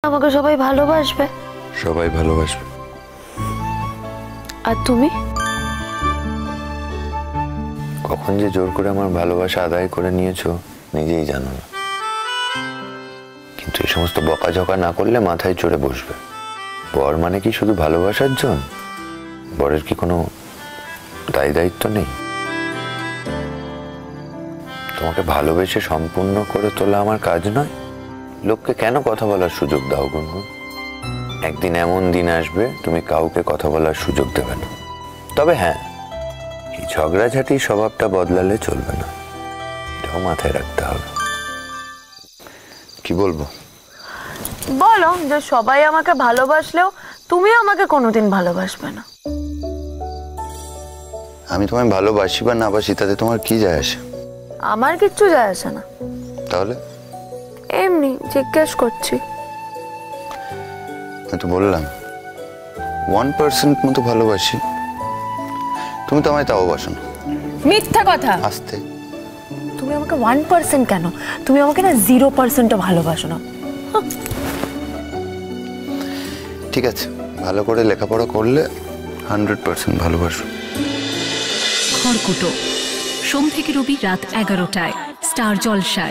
আমাকে সবাই ভালোবাসবে। সবাই ভালোবাসবে। আর তুমি? কখন যে জোর করে আমার ভালোবাসা আদায় করে নিয়েছো নিজেই জানো না। কিন্তু এই সমস্ত বকাঝকা না করলে মাথায় চড়ে বসবে। বর মানে কি শুধু ভালোবাসার জন্য? বরের কি কোনো দায় দায়িত্ব নেই? তোমাকে ভালোবেসে সম্পূর্ণ করে তোলা আমার কাজ নয়? লোককে কেন কথা বলার সুযোগ দাও গুনগুন? একদিন এমন দিন আসবে তুমি কাউকে কথা বলার সুযোগ দেবে না। তবে হ্যাঁ, এই ঝগড়াঝাটির স্বভাবটা বদলালে চলবে না, এটাও মাথায় রাখতে হবে। কি বলবো? বলো যে সবাই আমাকে ভালোবাসলেও তুমি আমাকে কোনোদিন ভালোবাসবে না। আমি তোমায় ভালোবাসি বা না বাসি তাতে তোমার কি যায় আসে? আমার কিচ্ছু যায় আসে না। তাহলে? এমনি জিজ্ঞেস করছি। আমি তো বললাম 1% মতো ভালোবাসি। তুমি তো আমায় তাও বাসো না। মিথ্যা কথা। আস্তে। তুমি আমাকে 1% কেন, তুমি আমাকে না 0%ও ভালোবাসো না। ঠিক আছে, ভালো করে লেখাপড়া করলে 100% ভালোবাসো। খড়কুটো সোম থেকে রবি রাত 11টায় স্টার জলসায়।